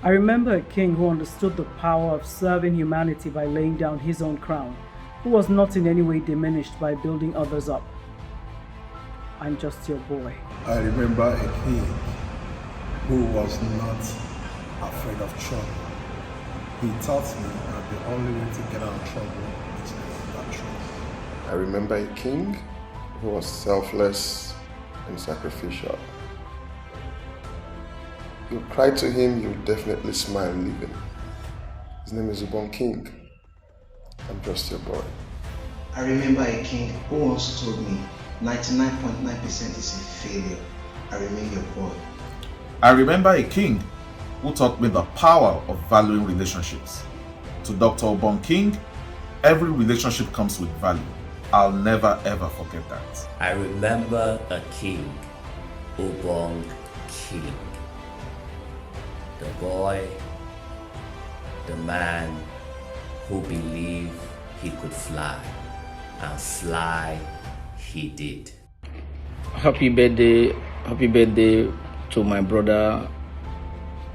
I remember a king who understood the power of serving humanity by laying down his own crown, who was not in any way diminished by building others up. I'm just your boy. I remember a king who was not afraid of trouble. He taught me that the only way to get out of trouble is to live that trouble. I remember a king who was selfless and sacrificial. You cry to him, you definitely smile leaving. His name is UBONG King. I'm just your boy. I remember a king who once told me 99.9% is a failure. I remain your boy. I remember a king who taught me the power of valuing relationships. To Dr. UBONG King, every relationship comes with value. I'll never ever forget that. I remember a king, UBONG King. The boy, the man who believed he could fly, and fly he did. Happy birthday to my brother,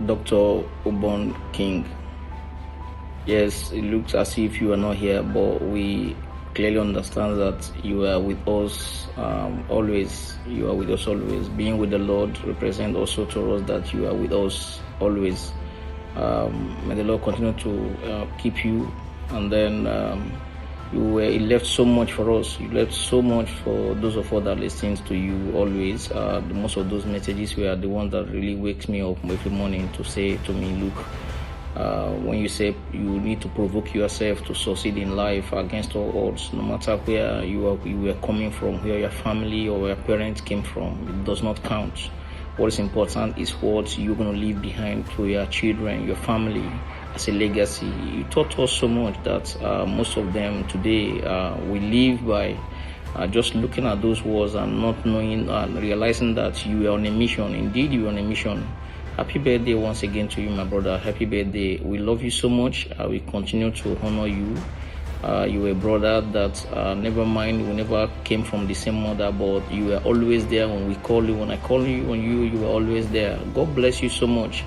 Dr. UBONG King. Yes, it looks as if you are not here, but we clearly understand that you are with us always. You are with us always. Being with the Lord represents also to us that you are with us always. May the Lord continue to keep you. And then you left so much for us. You left so much for those of us that listens to you always. Most of those messages were the ones that really wakes me up every morning to say to me, look, when you say you need to provoke yourself to succeed in life against all odds, no matter where you were coming from, where your family or your parents came from, it does not count. What is important is what you're going to leave behind to your children, your family, as a legacy. You taught us so much that most of them today we live by just looking at those words and not knowing and realizing that you are on a mission. Indeed, you are on a mission. Happy birthday once again to you, my brother. Happy birthday. We love you so much. We continue to honor you. You were a brother that never mind, we never came from the same mother, but you were always there when we call you. When I call you on you, you were always there. God bless you so much.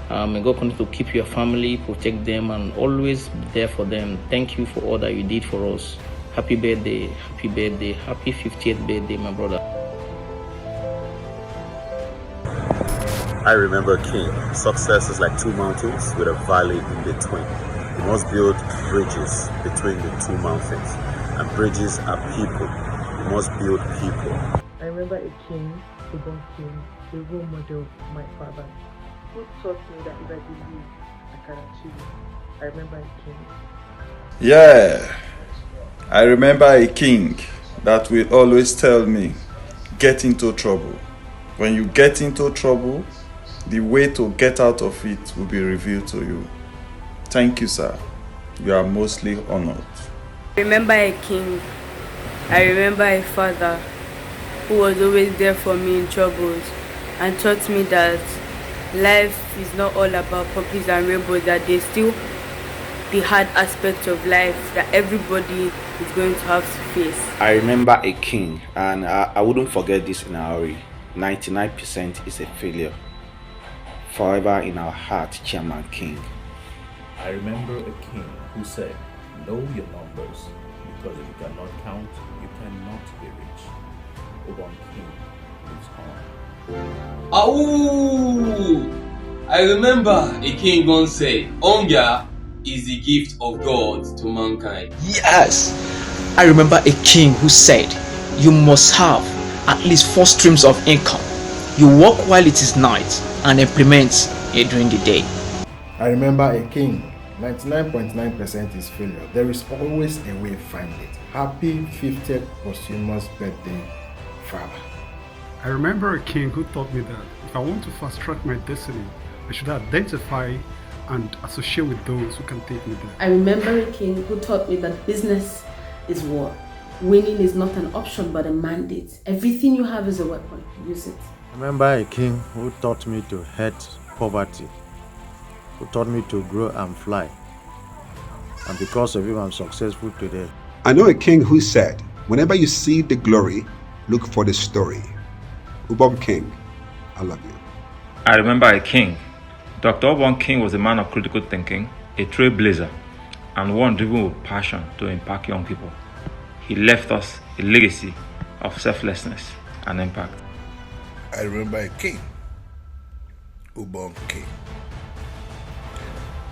May God continue to keep your family, protect them, and always be there for them. Thank you for all that you did for us. Happy birthday, happy 50th birthday, my brother. I remember King. Success is like two mountains with a valley in between. You must build bridges between the two mountains, and bridges are people. You must build people. I remember a king, UBONG King, the role model of my father, who taught me that if I believe, I can achieve. I remember a king. Yeah, I remember a king that will always tell me, get into trouble. When you get into trouble, the way to get out of it will be revealed to you. Thank you, sir. You are mostly honored. I remember a king. I remember a father who was always there for me in troubles and taught me that life is not all about puppies and rainbows, that there's still the hard aspects of life that everybody is going to have to face. I remember a king, and I wouldn't forget this in a hurry. 99% is a failure. Forever in our heart, Chairman King. I remember a king who said, know your numbers, because if you cannot count, you cannot be rich. UBONG King lives on. Oh, I remember a king once said, hunger is the gift of God to mankind. Yes, I remember a king who said, you must have at least 4 streams of income. You work while it is night and implement it during the day. I remember a king. 99.9% is failure. There is always a way to find it. Happy 50th posthumous birthday, Father. I remember a king who taught me that if I want to fast track my destiny, I should identify and associate with those who can take me there. I remember a king who taught me that business is war. Winning is not an option but a mandate. Everything you have is a weapon. Use it. I remember a king who taught me to hate poverty, who taught me to grow and fly. And because of him, I'm successful today. I know a king who said, whenever you see the glory, look for the story. UBONG King, I love you. I remember a king Dr. UBONG King was a man of critical thinking, a trailblazer, and one driven with passion to impact young people. He left us a legacy of selflessness and impact. I remember a king, UBONG King.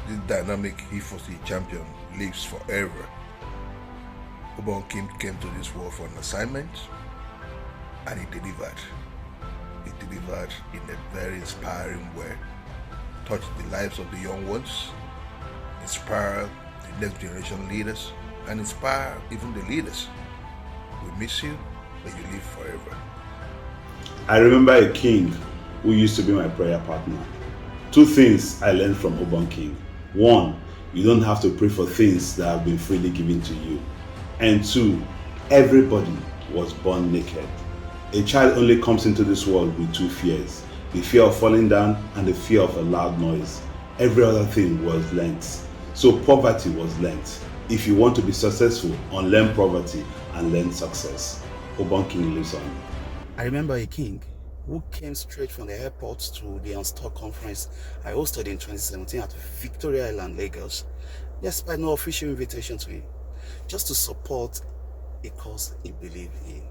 This dynamic E4C champion lives forever. UBONG King came to this world for an assignment, and he delivered. He delivered in a very inspiring way, touched the lives of the young ones, inspire the next generation leaders, and inspire even the leaders. We miss you, but you live forever. I remember a king who used to be my prayer partner. Two things I learned from UBONG King. One, you don't have to pray for things that have been freely given to you. And two, everybody was born naked. A child only comes into this world with two fears: the fear of falling down and the fear of a loud noise. Every other thing was learnt. So poverty was learnt. If you want to be successful, unlearn poverty and learn success. UBONG King lives on. I remember a king who came straight from the airport to the Unstock conference I hosted in 2017 at Victoria Island, Lagos, despite no official invitation to him, just to support a cause he believed in.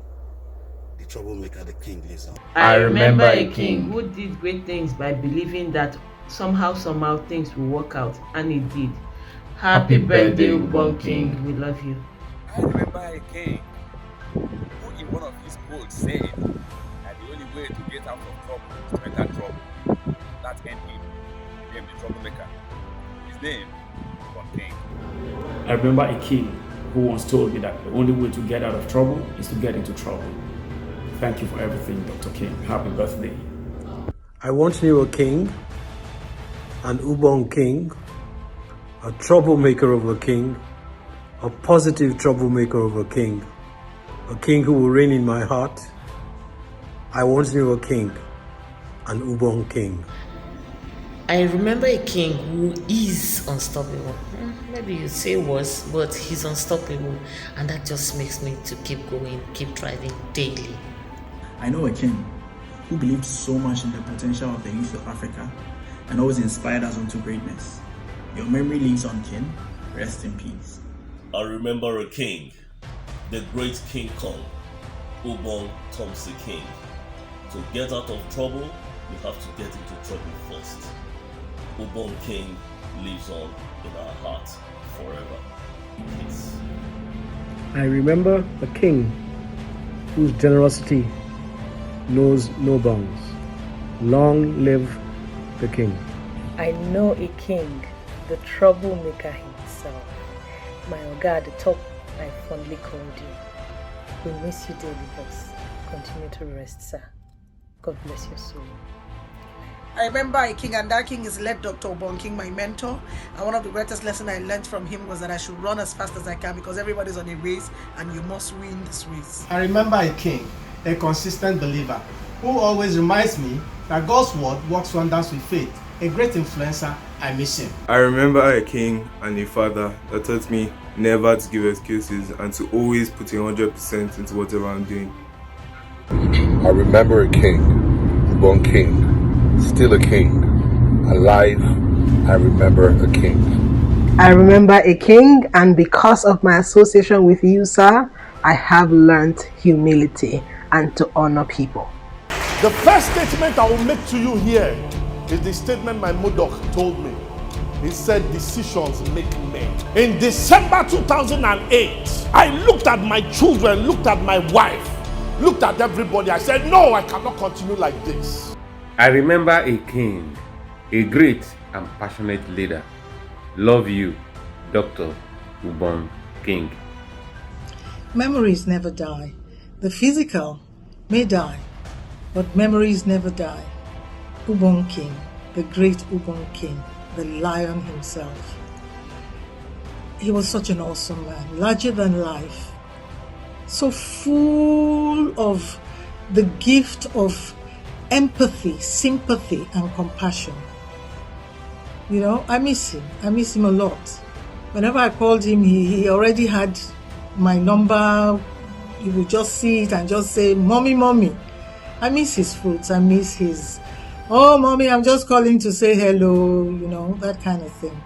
The troublemaker, the king lives on. I remember a king who did great things by believing that somehow things will work out, and it did. Happy birthday, UBONG King. We love you. I remember a king who in one of his quotes said that the only way to get out of trouble is to enter trouble. That ended him. He became the troublemaker. His name, UBONG King. I remember a king who once told me that the only way to get out of trouble is to get into trouble. Thank you for everything, Dr. King. Happy birthday. I once knew a king, an UBONG King, a troublemaker of a king, a positive troublemaker of a king who will reign in my heart. I once knew a king, an UBONG King. I remember a king who is unstoppable. Maybe you say was, but he's unstoppable, and that just makes me to keep going, keep driving daily. I know a king who believed so much in the potential of the youth of Africa and always inspired us onto greatness. Your memory lives on, king. Rest in peace. I remember a king, the great King Kong, UBONG Thompson King. To get out of trouble, you have to get into trouble first. UBONG King lives on in our hearts forever. Peace. I remember a king whose generosity knows no bounds. Long live the king. I know a king, the troublemaker himself. My Oga at the top, I fondly called you. We miss you daily, boss. Continue to rest, sir. God bless your soul. I remember a king, and that king is led Dr. UBONG King, my mentor. And one of the greatest lessons I learned from him was that I should run as fast as I can, because everybody's on a race and you must win this race. I remember a king, a consistent believer, who always reminds me that God's word works wonders with faith. A great influencer, I miss him. I remember a king and a father that taught me never to give excuses and to always put 100% into whatever I'm doing. I remember a king, UBONG King, still a king, alive. I remember a king. I remember a king, and because of my association with you, sir, I have learned humility and to honor people. The first statement I will make to you here is the statement my Modoc told me. He said, decisions make men. In December 2008, I looked at my children, looked at my wife, looked at everybody. I said, no, I cannot continue like this. I remember a king, a great and passionate leader. Love you, Dr. UBONG King. Memories never die. The physical may die, but memories never die. UBONG King, the great UBONG King, the lion himself. He was such an awesome man, larger than life, so full of the gift of empathy, sympathy, and compassion. You know, I miss him. I miss him a lot. Whenever I called him, he already had my number. You would just see it and just say, "Mommy, mommy." I miss his fruits. I miss his Oh, mommy, I'm just calling to say hello, that kind of thing.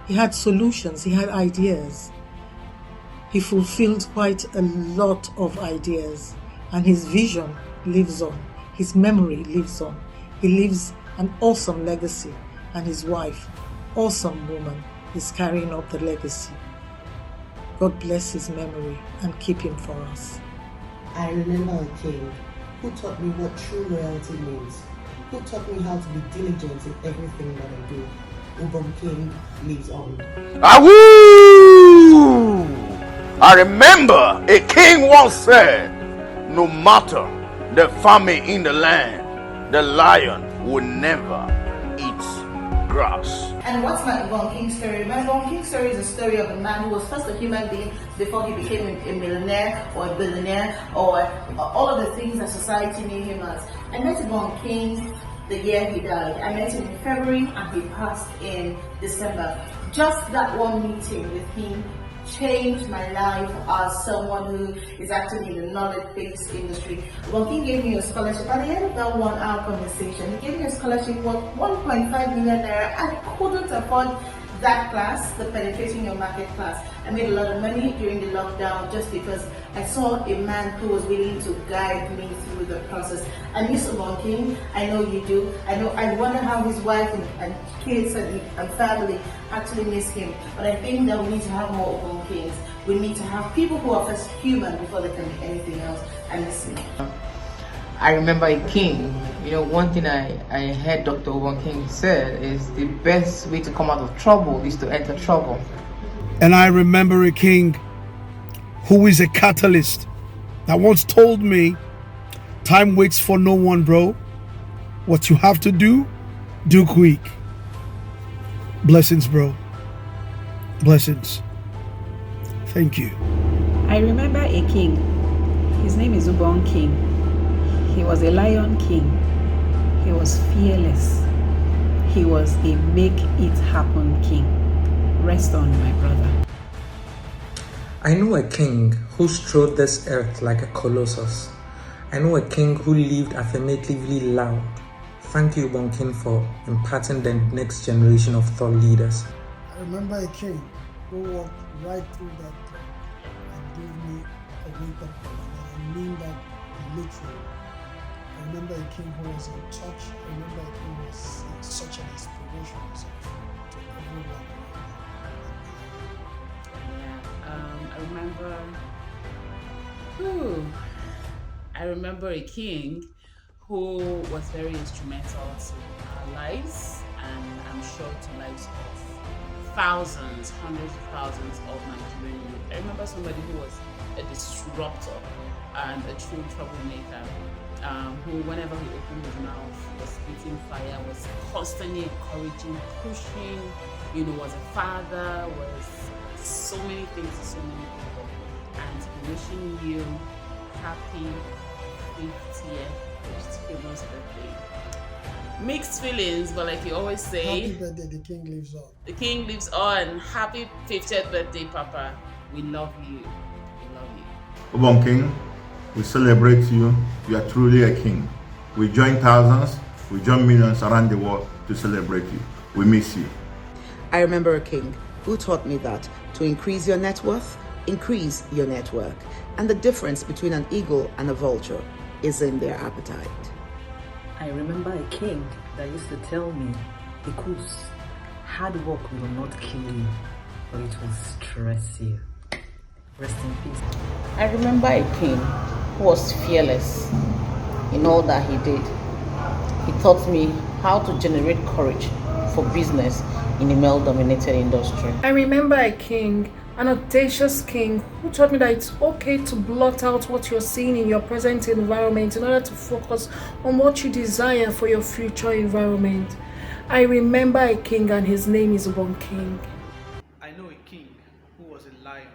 He had solutions, he had ideas. He fulfilled quite a lot of ideas, and his vision lives on. His memory lives on. He leaves an awesome legacy, and his wife, awesome woman, is carrying up the legacy. God bless his memory and keep him for us. I remember a king who taught me what true loyalty means, who taught me how to be diligent in everything that I do. UBONG King lives on. Awoo! I remember a king once said, no matter the famine in the land, the lion will never eat grass. And what's my UBONG King story? My UBONG King story is a story of a man who was first a human being before he became a millionaire or a billionaire or all of the things that society knew him as. I met UBONG King the year he died. I met him in February and he passed in December. Just that one meeting with him changed my life as someone who is actually in the knowledge-based industry. UBONG King gave me a scholarship. At the end of that 1 hour conversation, he gave me a scholarship worth 1.5 million naira. I couldn't afford that class, the Penetrating Your Market class. I made a lot of money during the lockdown just because I saw a man who was willing to guide me through the process. I miss UBONG King. I know you do. I wonder how his wife and kids and family actually miss him. But I think that we need to have more UBONG Kings. We need to have people who are first human before they can be anything else. I miss him. I remember a king. One thing I heard Dr. UBONG King said is the best way to come out of trouble is to enter trouble. And I remember a king who is a catalyst that once told me, time waits for no one, bro. What you have to do quick. Blessings, bro. Blessings. Thank you. I remember a king. His name is UBONG King. He was a lion king. He was fearless. He was a make it happen king. Rest on, my brother. I know a king who strode this earth like a colossus. I know a king who lived affirmatively loud. Thank you, UBONG King, for imparting the next generation of thought leaders. I remember a king who walked right through that door and gave me a wake-up call. And I mean that literally. I remember a king who was in touch. I remember a king who was such an inspiration to everyone. I remember a king who was very instrumental to our lives, and I'm sure to lives of thousands, hundreds of thousands of Nigerian youth. I remember somebody who was a disruptor and a true troublemaker, who whenever he opened his mouth was spitting fire, was constantly encouraging, pushing, was a father, was so many things to so many people. And wishing you happy 50th birthday. Mixed feelings, but like you always say, happy birthday, the king lives on. The king lives on. Happy 50th birthday, Papa. We love you. We love you. UBONG King, we celebrate you. You are truly a king. We join thousands, we join millions around the world to celebrate you. We miss you. I remember a king who taught me that to increase your net worth, increase your network. And the difference between an eagle and a vulture is in their appetite. I remember a king that used to tell me, because hard work will not kill you, but it will stress you. Rest in peace. I remember a king who was fearless in all that he did. He taught me how to generate courage for business in a male-dominated industry. I remember a king, an audacious king, who taught me that it's okay to blot out what you're seeing in your present environment in order to focus on what you desire for your future environment. I remember a king, and his name is UBONG King. I know a king who was a lion,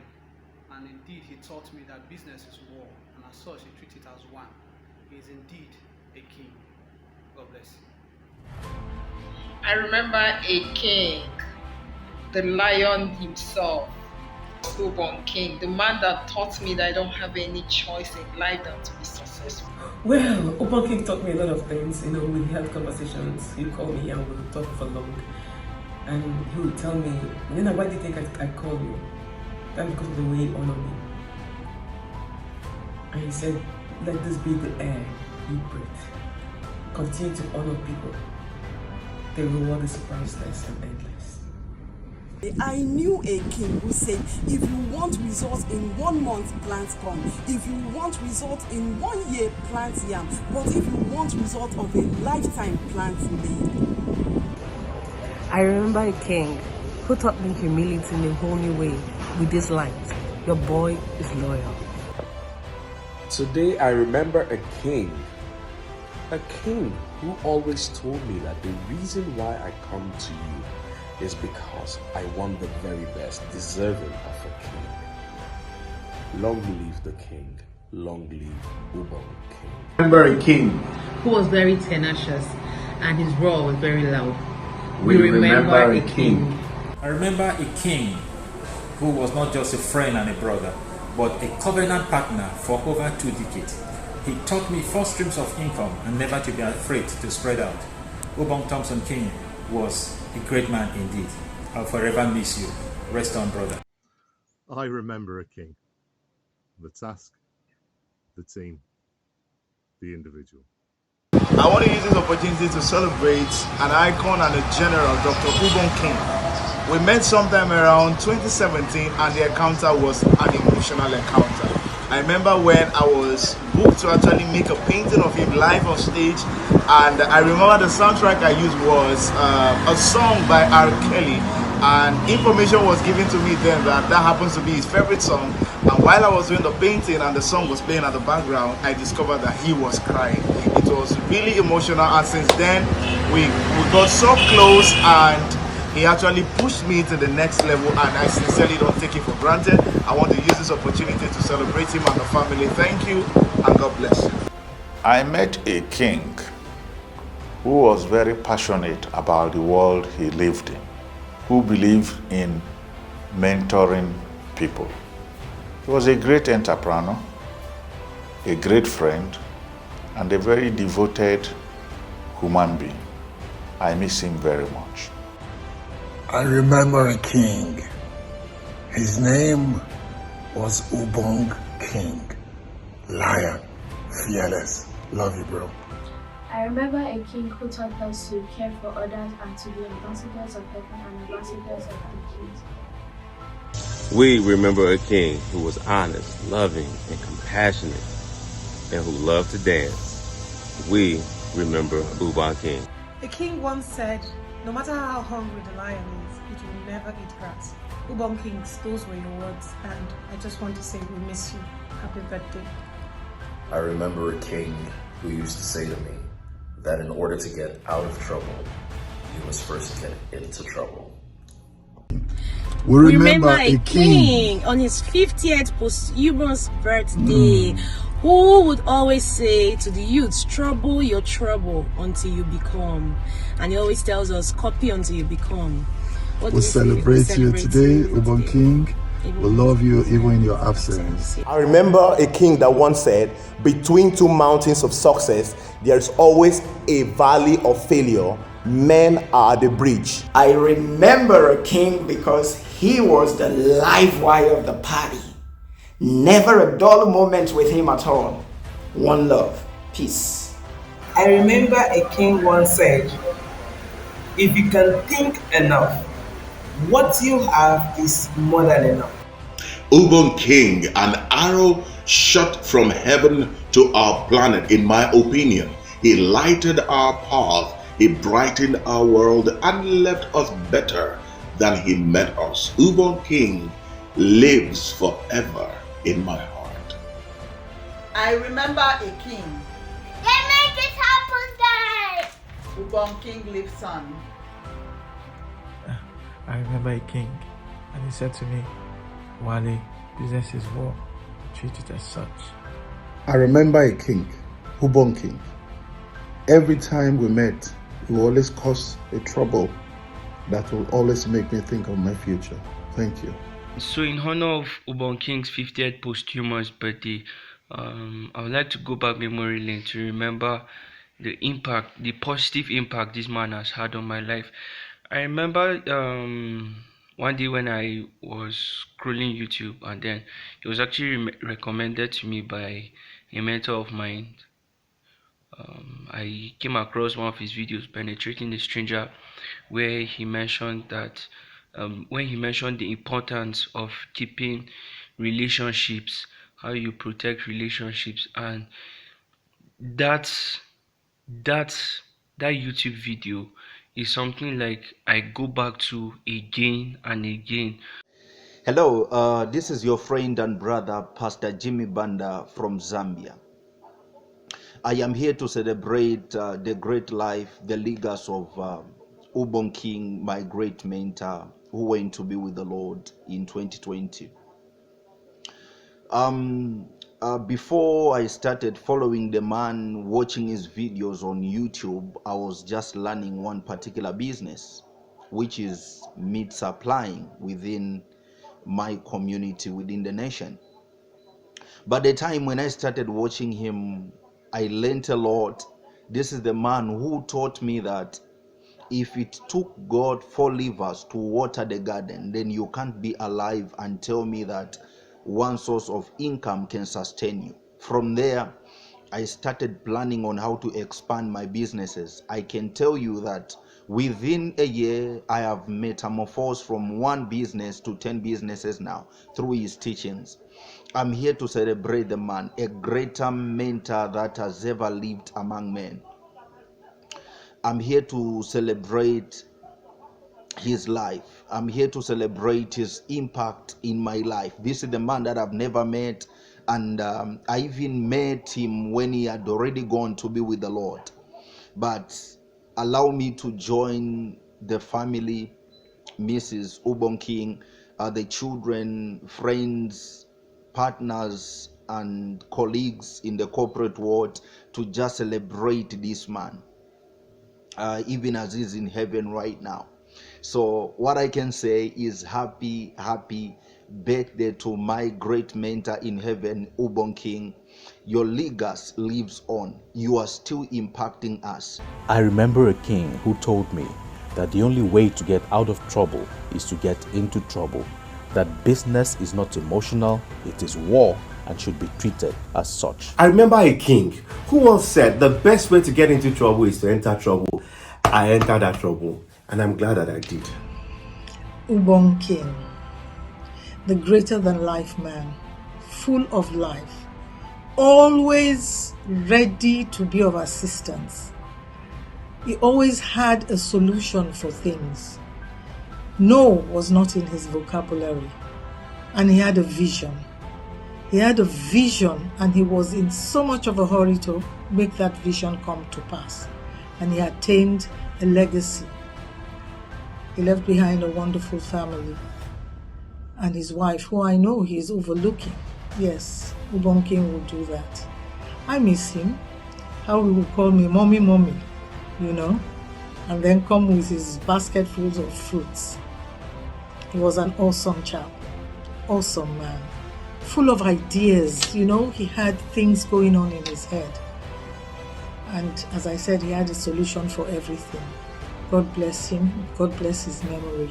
and indeed he taught me that business is war, and as such he treats it as one. He is indeed a king. God bless you. I remember a king, the lion himself, UBONG King, the man that taught me that I don't have any choice in life than to be successful. Well, UBONG King taught me a lot of things. We had conversations. He'd call me and we'd talk for long. And he would tell me, Nina, why do you think I call you? That's because of the way you honor me. And he said, let this be the air you breathe. Continue to honor people. The reward is priceless and endless. I knew a king who said, if you want results in 1 month, plant corn. If you want results in 1 year, plant yam. But if you want results of a lifetime, plant me. I remember a king who taught me humility in a whole new way with these lines: your boy is loyal. Today I remember a king who always told me that the reason why I come to you is because I want the very best, deserving of a king. Long live the king, long live UBONG King. Remember a king who was very tenacious and his roar was very loud. We remember a king. I remember a king who was not just a friend and a brother, but a covenant partner for over 2 decades. He taught me 4 streams of income and never to be afraid to spread out. UBONG Thompson King was a great man indeed. I'll forever miss you. Rest on, brother. I remember a king. The task, the team, the individual. I want to use this opportunity to celebrate an icon and a general, Dr. UBONG King. We met sometime around 2017 and the encounter was an emotional encounter. I remember when I was booked to actually make a painting of him live on stage, and I remember the soundtrack I used was a song by R. Kelly, and information was given to me then that happens to be his favorite song. And while I was doing the painting and the song was playing at the background, I discovered that he was crying. It was really emotional, and since then we got so close, and he actually pushed me to the next level, and I sincerely don't take it for granted. I want to use this opportunity to celebrate him and the family. Thank you, and God bless you. I met a king who was very passionate about the world he lived in, who believed in mentoring people. He was a great entrepreneur, a great friend, and a very devoted human being. I miss him very much. I remember a king. His name was UBONG King. Lion, fearless. Love you, bro. I remember a king who taught us to care for others and to be ambassadors of heaven and ambassadors of the kings. We remember a king who was honest, loving, and compassionate, and who loved to dance. We remember UBONG King. A king once said, no matter how hungry the lion is, it will never eat grass. UBONG Kings, those were your words, and I just want to say we miss you. Happy birthday. I remember a king who used to say to me that in order to get out of trouble, you must first get into trouble. We remember a king on his 50th posthumous birthday who would always say to the youths, trouble your trouble until you become. And he always tells us, copy until you become. We celebrate you today, UBONG King. We love you even in your absence. I remember a king that once said, between 2 mountains of success, there is always a valley of failure. Men are the bridge. I remember a king because he was the live wire of the party. Never a dull moment with him at all. One love, peace. I remember a king once said, if you can think enough, what you have is more than enough. UBONG King, an arrow shot from heaven to our planet, in my opinion. He lighted our path, he brightened our world, and left us better than he met us. UBONG King lives forever in my heart. I remember a king. They make it happen, guys! UBONG King lives on. I remember a king, and he said to me, Wale, business is war, treat it as such. I remember a king, UBONG King. Every time we met, he will always cause a trouble that will always make me think of my future. Thank you. So in honor of UBONG King's 50th posthumous birthday, I would like to go back memory lane to remember the impact, the positive impact this man has had on my life. I remember one day when I was scrolling YouTube, and then it was actually recommended to me by a mentor of mine. I came across one of his videos, Penetrating the Stranger, where he mentioned that when he mentioned the importance of keeping relationships, how you protect relationships, and that's that YouTube video is something like I go back to again and again. Hello, this is your friend and brother, Pastor Jimmy Banda from Zambia. I am here to celebrate the great life, the legacy of UBONG King, my great mentor, who went to be with the Lord in 2020. Before I started following the man, watching his videos on YouTube, I was just learning one particular business, which is meat supplying within my community, within the nation. But the time when I started watching him, I learned a lot. This is the man who taught me that if it took God 4 livers to water the garden, then you can't be alive and tell me that one source of income can sustain you. From there, I started planning on how to expand my businesses. I can tell you that within a year, I have metamorphosed from 1 business to 10 businesses now through his teachings. I'm here to celebrate the man, a greater mentor that has ever lived among men. I'm here to celebrate his life. I'm here to celebrate his impact in my life. This is the man that I've never met, and I even met him when he had already gone to be with the Lord. But allow me to join the family, Mrs. UBONG King, the children, friends, partners, and colleagues in the corporate world to just celebrate this man, even as he's in heaven right now. So what I can say is happy birthday to my great mentor in heaven, UBONG King. Your legacy lives on. You are still impacting us. I remember a king who told me that the only way to get out of trouble is to get into trouble. That business is not emotional, it is war and should be treated as such. I remember a king who once said the best way to get into trouble is to enter trouble. I entered that trouble, and I'm glad that I did. UBONG King, the greater than life man, full of life, always ready to be of assistance. He always had a solution for things. No was not in his vocabulary, and he had a vision. He had a vision, and he was in so much of a hurry to make that vision come to pass. And he attained a legacy. He left behind a wonderful family and his wife, who I know he is overlooking. Yes, UBONG King will do that. I miss him. How he would call me mommy, you know, and then come with his basket full of fruits. He was an awesome chap, awesome man, full of ideas. You know, he had things going on in his head. And as I said, he had a solution for everything. God bless him. God bless his memory.